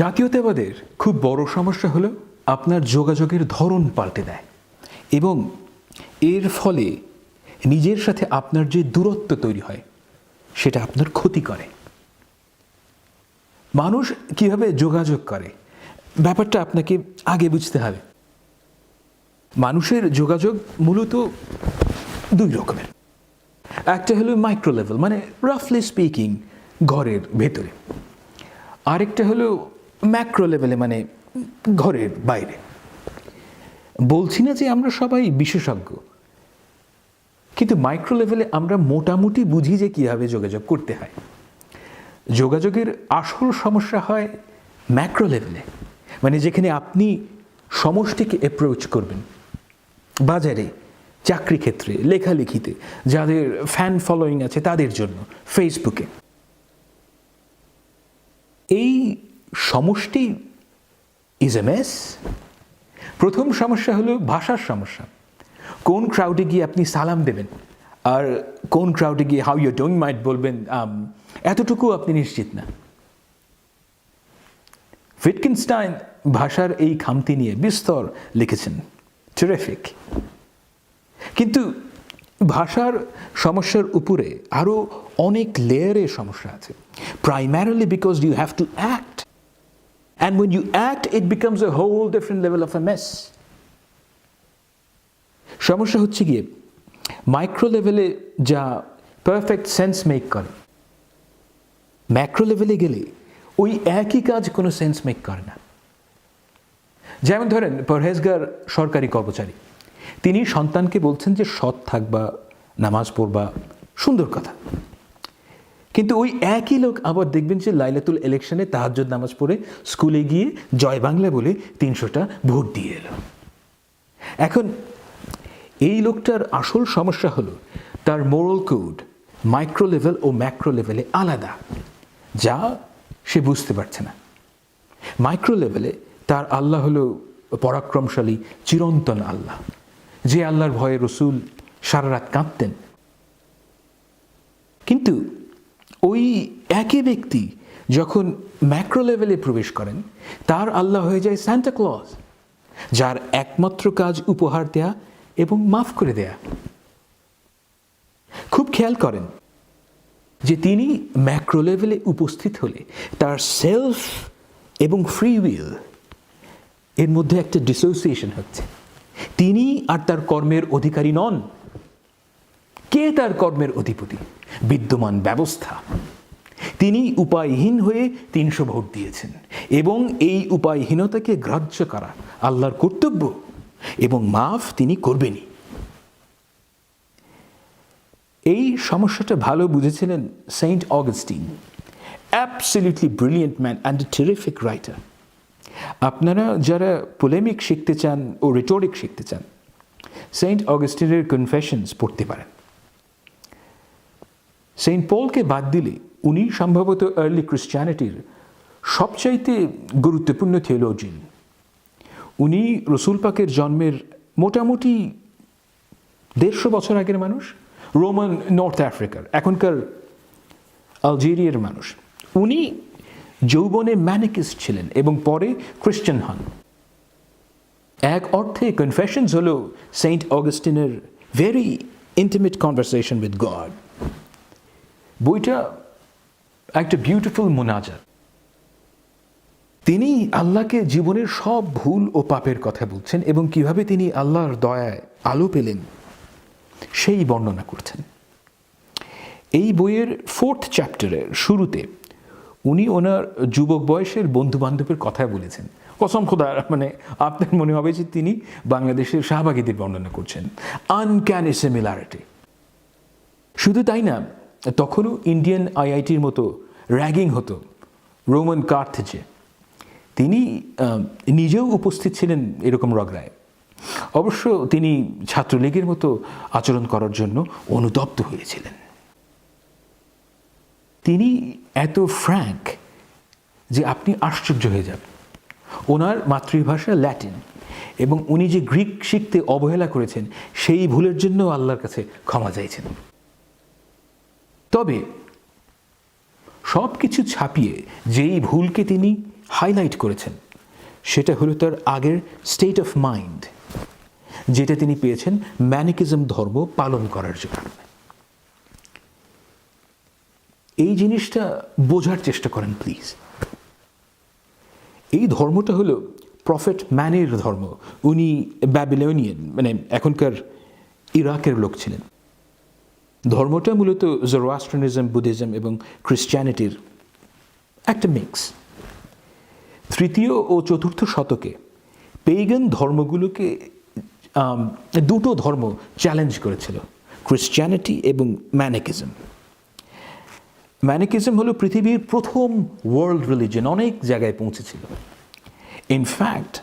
জাতীয়তাবাদের খুব বড় সমস্যা হলো আপনার যোগাযোগের ধরন পাল্টে দেয় এবং এর ফলে নিজের সাথে আপনার যে দূরত্ব তৈরি হয় সেটা আপনার ক্ষতি করে। মানুষ কিভাবে যোগাযোগ করে ব্যাপারটা আপনাকে আগে বুঝতে হবে। মানুষের যোগাযোগ মূলত দুই রকমের। একটা হলো মাইক্রো লেভেল, মানে রাফলি স্পিকিং ঘরের ভেতরে। আরেকটা হলো ম্যাক্রো লেভেলে, মানে ঘরের বাইরে। বলছি না যে আমরা সবাই বিশেষজ্ঞ, কিন্তু মাইক্রো লেভেলে আমরা মোটামুটি বুঝি যে কীভাবে যোগাযোগ করতে হয়। যোগাযোগের আসল সমস্যা হয় ম্যাক্রো লেভেলে, মানে যেখানে আপনি সমষ্টিকে অ্যাপ্রোচ করবেন। বাজারে, চাকরি ক্ষেত্রে, লেখালেখিতে, যাদের ফ্যান ফলোয়িং আছে তাদের জন্য, ফেসবুকে। এই সমষ্টি ইজ এ মেস। প্রথম সমস্যা হলো ভাষার সমস্যা। কোন ক্রাউডে গিয়ে আপনি সালাম দেবেন আর কোন ক্রাউডে গিয়ে হাউ ইউ ডুইং মাইট বলবেন, এতটুকু আপনি নিশ্চিত না। উইটগেনস্টাইন ভাষার এই খামতি নিয়ে বিস্তর লিখেছেন, টেরিফিক। কিন্তু ভাষার সমস্যার উপরে আরও অনেক লেয়ারের সমস্যা আছে। Primarily because you have to act, and when you act it becomes a whole different level of a mess. সমস্যা হচ্ছে গিয়ে মাইক্রো লেভেলে যা পারফেক্ট সেন্স মেক করে, ম্যাক্রো লেভেলে গেলে ওই একই কাজ কোনো সেন্স মেক করে না। যেমন ধরেন, পরহেজগার সরকারি কর্মচারী, তিনি সন্তানকে বলছেন যে সৎ থাকবা, নামাজ পড়বা, সুন্দর কথা। কিন্তু ওই একই লোক আবার দেখবেন যে লাইলাতুল ইলেকশনে তাহাজ্জুদ নামাজ পড়ে স্কুলে গিয়ে জয় বাংলা বলে 300টা ভোট দিয়ে এলো। এখন এই লোকটার আসল সমস্যা হলো তার মোরাল কোড মাইক্রো লেভেল ও ম্যাক্রো লেভেলে আলাদা, যা সে বুঝতে পারছে না। মাইক্রো লেভেলে তার আল্লাহ হলো পরাক্রমশালী চিরন্তন আল্লাহ, যে আল্লাহর ভয়ে রসুল সারা রাত কাঁদতেন। কিন্তু ওই একই ব্যক্তি যখন ম্যাক্রো লেভেলে প্রবেশ করেন, তার আল্লাহ হয়ে যায় সান্টা ক্লজ, যার একমাত্র কাজ উপহার দেয়া এবং মাফ করে দেয়া। খুব খেয়াল করেন যে তিনি ম্যাক্রো লেভেলে উপস্থিত হলে তার সেলফ এবং ফ্রি উইল এর মধ্যে একটা ডিসোসিয়েশন হচ্ছে। তিনি আর তার কর্মের অধিকারী নন। কে তার কর্মের অধিপতি? বিদ্যমান ব্যবস্থা। তিনি উপায়হীন হয়ে 300 ভোট দিয়েছেন এবং এই উপায়হীনতাকে গ্রাহ্য করা আল্লাহর কর্তব্য এবং মাফ তিনি করবেনই। এই সমস্যাটা ভালো বুঝেছিলেন Saint Augustine, absolutely brilliant man and a terrific writer. আপনারা যারা পোলেমিক শিখতে চান ও রিটোরিক শিখতে চান, সেন্ট অগাস্টিনের কনফেশনস পড়তে পারেন। সেন্ট পলকে বাদ দিলে উনি সম্ভবত আর্লি ক্রিশ্চিয়ানিটির সবচাইতে গুরুত্বপূর্ণ থিওলজিয়ান। উনি রসুল পাকের জন্মের মোটামুটি 150 বছর আগের মানুষ, রোমান নর্থ আফ্রিকার, এখনকার আলজেরিয়ার মানুষ। উনি যৌবনে ম্যানিকিস্ট ছিলেন এবং পরে খ্রিস্টান হন। এক অর্থে কনফেশনস হল সেন্ট অগাস্টিনের very intimate conversation with God. বইটা একটা বিউটিফুল মোনাজাত। তিনি আল্লাহকে জীবনের সব ভুল ও পাপের কথা বলছেন এবং কিভাবে তিনি আল্লাহর দয়ায় আলো পেলেন সেই বর্ণনা করছেন। এই বইয়ের 4th চ্যাপ্টারের শুরুতে উনি ওনার যুবক বয়সের বন্ধু বান্ধবের কথা বলেছেন। কসম খোদা, মানে আপনার মনে হবে যে তিনি বাংলাদেশের শাহবাগীদের বর্ণনা করছেন। Uncanny similarity. শুধু তাই না, তখনও ইন্ডিয়ান আইআইটির মতো র্যাগিং হতো রোমান কার্থেজে। তিনি নিজেও উপস্থিত ছিলেন এরকম রগড়ায়। অবশ্য তিনি ছাত্রলীগের মতো আচরণ করার জন্য অনুতপ্ত হয়েছিলেন। তিনি এত ফ্র্যাঙ্ক যে আপনি আশ্চর্য হয়ে যাবেন। ওনার মাতৃভাষা ল্যাটিন এবং উনি যে গ্রিক শিখতে অবহেলা করেছেন সেই ভুলের জন্য আল্লাহর কাছে ক্ষমা চাইছেন। তবে সব কিছু ছাপিয়ে যেই ভুলকে তিনি হাইলাইট করেছেন সেটা হলো তার আগের স্টেট অফ মাইন্ড, যেটা তিনি পেয়েছেন ম্যানিকিজম ধর্ম পালন করার জন্য। এই জিনিসটা বোঝার চেষ্টা করেন প্লিজ। এই ধর্মটা হলো প্রফেট ম্যানের ধর্ম। উনি ব্যাবিলনিয়ান, মানে এখনকার ইরাকের লোক ছিলেন। ধর্মটা মূলত জোরোয়াস্ট্রিয়ানিজম, বুদ্ধিজম এবং খ্রিস্টিয়ানিটির একটা মিক্স। তৃতীয় ও চতুর্থ শতকে পেগান ধর্মগুলোকে দুটো ধর্ম চ্যালেঞ্জ করেছিল, খ্রিস্টিয়ানিটি এবং ম্যানিকিজম। ম্যানিকিজম হলো পৃথিবীর প্রথম ওয়ার্ল্ড রিলিজন, অনেক জায়গায় পৌঁছেছিল। ইনফ্যাক্ট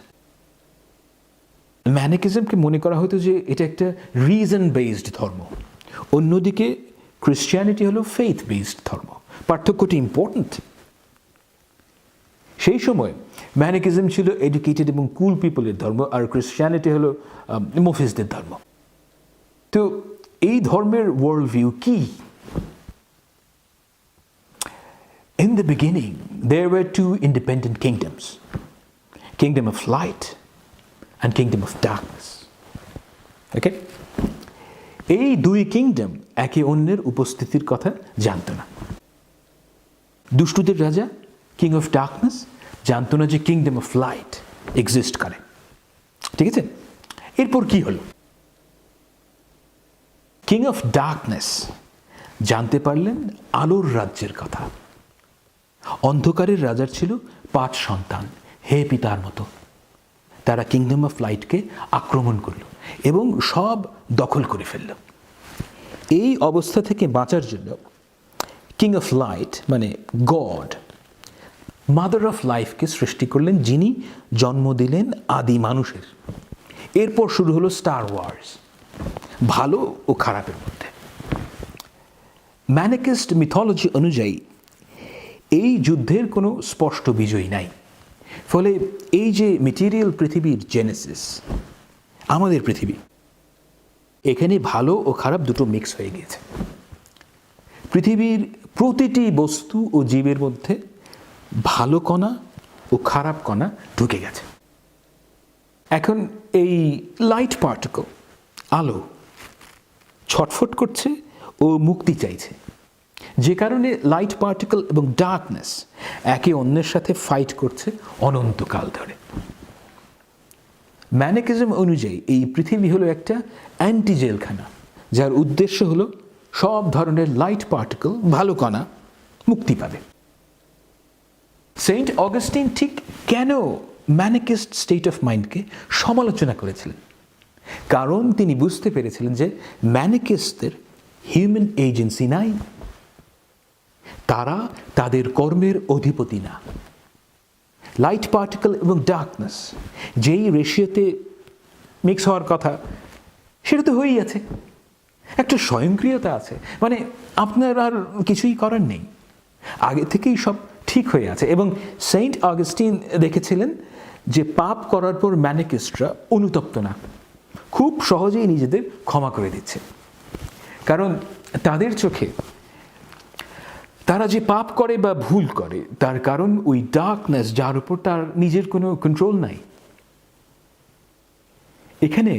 ম্যানিকিজমকে মনে করা হতো যে এটা একটা রিজন বেসড ধর্ম, অন্যদিকে ক্রিশ্চিয়ানিটি হলো ফেইথ বেসড ধর্ম। পার্থক্যটি ইম্পর্ট্যান্ট। সেই সময় ম্যানিকিজম ছিল এডুকেটেড এবং কুল পিপলের ধর্ম, আর ক্রিশ্চিয়ানিটি হলো মফিজদের ধর্ম। তো এই ধর্মের ওয়ার্ল্ড ভিউ কি? In the beginning, there were two independent kingdoms, kingdom of light and kingdom of darkness. Okay? এই দুই কিংডম একে অন্যের উপস্থিতির কথা জানত না। দুষ্টুদের রাজা কিং অফ ডার্কনেস জানতো না যে কিংডম অফ লাইট এক্সিস্ট করে। ঠিক আছে? এরপর কি হলো? কিং অফ ডার্কনেস জানতে পারলেন আলোর রাজ্যের কথা। অন্ধকারের রাজার ছিল 5 সন্তান, হে পিতার মতো। তারা কিংডম অফ লাইটকে আক্রমণ করল এবং সব দখল করে ফেলল। এই অবস্থা থেকে বাঁচার জন্য কিং অফ লাইট মানে গড মাদার অফ লাইফকে সৃষ্টি করলেন, যিনি জন্ম দিলেন আদি মানুষের। এরপর শুরু হলো স্টার ওয়ার্স, ভালো ও খারাপের মধ্যে। ম্যানিকিস্ট মিথোলজি অনুযায়ী এই যুদ্ধের কোনো স্পষ্ট বিজয়ী নাই। ফলে এই যে মেটেরিয়াল পৃথিবীর জেনেসিস, আমাদের পৃথিবী, এখানে ভালো ও খারাপ দুটো মিক্স হয়ে গিয়েছে। পৃথিবীর প্রতিটি বস্তু ও জীবের মধ্যে ভালো কণা ও খারাপ কণা ঢুকে গেছে। এখন এই লাইট পার্টিকল, আলো, ছটফট করছে ও মুক্তি চাইছে, যে কারণে লাইট পার্টিকল এবং ডার্কনেস একে অন্যের সাথে ফাইট করছে অনন্তকাল ধরে। ম্যানিকিজম অনুযায়ী এই পৃথিবী হলো একটা অ্যান্টি জেলখানা, যার উদ্দেশ্য হলো সব ধরনের লাইট পার্টিকল, ভালো কণা মুক্তি পাবে। সেন্ট অগাস্টিন ঠিক কেন ম্যানিকিস্ট স্টেট অফ মাইন্ডকে সমালোচনা করেছিলেন? কারণ তিনি বুঝতে পেরেছিলেন যে ম্যানিকিস্টদের হিউম্যান এজেন্সি নাই, তারা তাদের কর্মের অধিপতি না। লাইট পার্টিকল এবং ডার্কনেস যেই রেশিওতে মিক্স হওয়ার কথা, সেটা তো হয়েই আছে। একটা স্বয়ংক্রিয়তা আছে, মানে আপনার আর কিছুই করার নেই, আগে থেকেই সব ঠিক হয়ে আছে। এবং সেন্ট অগাস্টিন দেখেছিলেন যে পাপ করার পর ম্যানিকিস্টরা অনুতপ্ত না, খুব সহজেই নিজেদের ক্ষমা করে দিচ্ছে। কারণ তাদের চোখে তারা যে পাপ করে বা ভুল করে, তার কারণ ওই ডার্কনেস, যার উপর তার নিজের কোনো কন্ট্রোল নাই। এখানে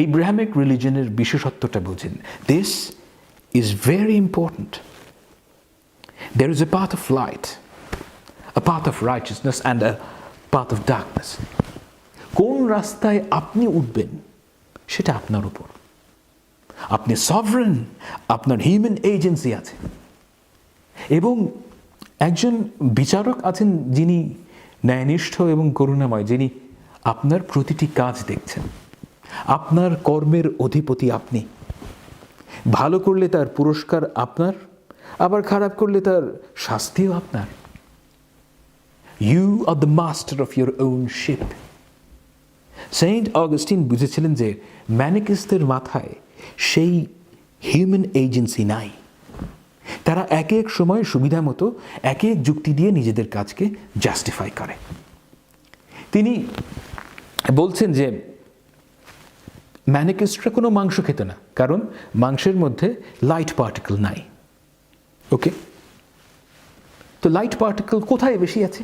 এব্রাহামিক রিলিজনের বিশেষত্বটা বুঝেন। This is very important. There is a path of light, a path of righteousness and a path of darkness. কোন রাস্তায় আপনি উঠবেন সেটা আপনার উপর। আপনি সভরেন, আপনার হিউম্যান এজেন্সি আছে। এবং একজন বিচারক আছেন যিনি ন্যায়নিষ্ঠ এবং করুণাময়, যিনি আপনার প্রতিটি কাজ দেখছেন। আপনার কর্মের অধিপতি আপনি। ভালো করলে তার পুরস্কার আপনার, আবার খারাপ করলে তার শাস্তিও আপনার। You are the master of your own ship. Saint Augustine বুঝেছিলেন যে ম্যানিকিস্টদের মাথায় সেই হিউম্যান এজেন্সি নাই। তারা এক এক সময় সুবিধা মতো এক এক যুক্তি দিয়ে নিজেদের কাজকে জাস্টিফাই করে। তিনি বলছেন যে ম্যানিকিস্টরা কোনো মাংস খেত না, কারণ মাংসের মধ্যে লাইট পার্টিকেল নাই। ওকে, তো লাইট পার্টিকেল কোথায় বেশি আছে?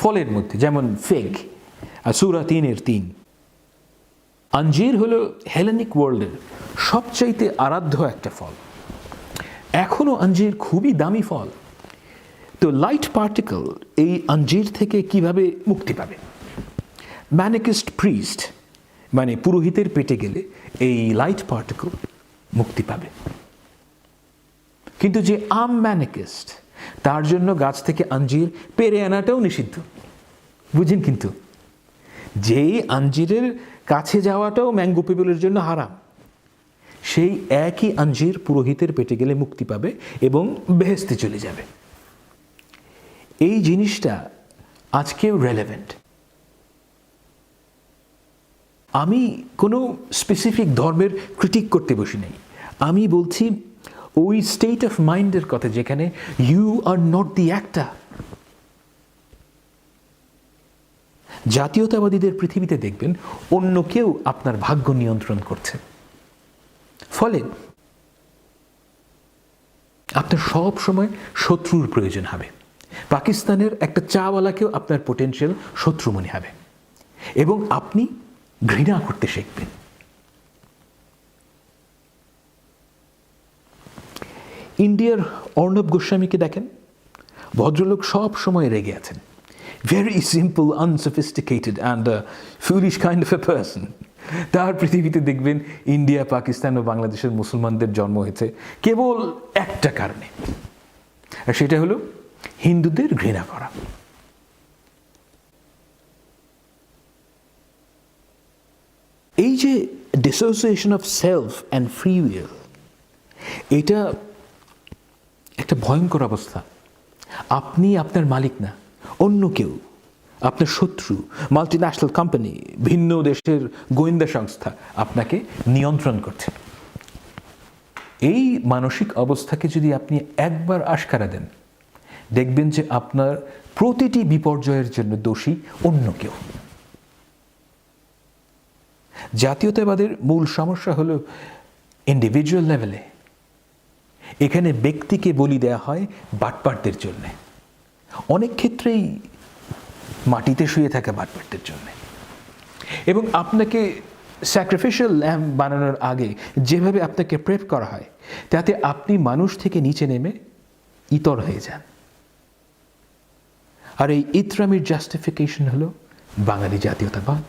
ফলের মধ্যে, যেমন ফিগ, সূরা 3:3। আঞ্জির হলো হেলেনিক ওয়ার্ল্ডের সবচাইতে আরাধ্য একটা ফল। এখনও আঞ্জির খুবই দামি ফল। তো লাইট পার্টিকেল এই আঞ্জির থেকে কিভাবে মুক্তি পাবে? ম্যানিকিস্ট প্রিস্ট, মানে পুরোহিতের পেটে গেলে এই লাইট পার্টিকেল মুক্তি পাবে। কিন্তু যে আম ম্যানিকিস্ট, তার জন্য গাছ থেকে আঞ্জির পেরে আনাটাও নিষিদ্ধ। বুঝেন? কিন্তু যেই আঞ্জিরের কাছে যাওয়াটাও ম্যাঙ্গো পিপলের জন্য হারাম, সেই একই আঞ্জির পুরোহিতের পেটে গেলে মুক্তি পাবে এবং বেহেশতে চলে যাবে। এই জিনিসটা আজকেও রেলেভেন্ট। আমি কোনো স্পেসিফিক ধর্মের ক্রিটিক করতে বসি নাই। আমি বলছি ওই স্টেট অফ মাইন্ডের কথা যেখানে you are not the actor. জাতীয়তাবাদীদের পৃথিবীতে দেখবেন অন্য কেউ আপনার ভাগ্য নিয়ন্ত্রণ করছে। ফলে আপনার সব সময় শত্রুর প্রয়োজন হবে। পাকিস্তানের একটা চাওয়ালাকেও আপনার পোটেনশিয়াল শত্রু মনে হবে এবং আপনি ঘৃণা করতে শিখবেন। ইন্ডিয়ার অর্ণব গোস্বামীকে দেখেন, ভদ্রলোক সব সময় রেগে আছেন। Very simple, unsophisticated and foolish kind of a person. তার পৃথিবীতে দেখবেন ইন্ডিয়া, পাকিস্তান ও বাংলাদেশের মুসলমানদের জন্ম হয়েছে কেবল একটা কারণে, আর সেটা হলো হিন্দুদের ঘৃণা করা। এই যে dissociation of self and free will, এটা একটা ভয়ঙ্কর অবস্থা। আপনি আপনার মালিক না, অন্য কেউ, আপনার শত্রু, মাল্টিন্যাশনাল কোম্পানি, ভিন্ন দেশের গোয়েন্দা সংস্থা আপনাকে নিয়ন্ত্রণ করছে। এই মানসিক অবস্থাকে যদি আপনি একবার আশকারা দেন, দেখবেন যে আপনার প্রতিটি বিপর্যয়ের জন্য দোষী অন্য কেউ। জাতীয়তাবাদের মূল সমস্যা হলো ইন্ডিভিজুয়াল লেভেলে। এখানে ব্যক্তিকে বলি দেয়া হয় বাটপারদের জন্যে, অনেক ক্ষেত্রেই মাটিতে শুয়ে থাকা বাটপারদের জন্যে। এবং আপনাকে স্যাক্রিফিশিয়াল ল্যাম্ব বানানোর আগে যেভাবে আপনাকে প্রেপ করা হয়, তাতে আপনি মানুষ থেকে নিচে নেমে ইতর হয়ে যান। আর এই ইতরামির জাস্টিফিকেশন হলো বাঙালি জাতীয়তাবাদ।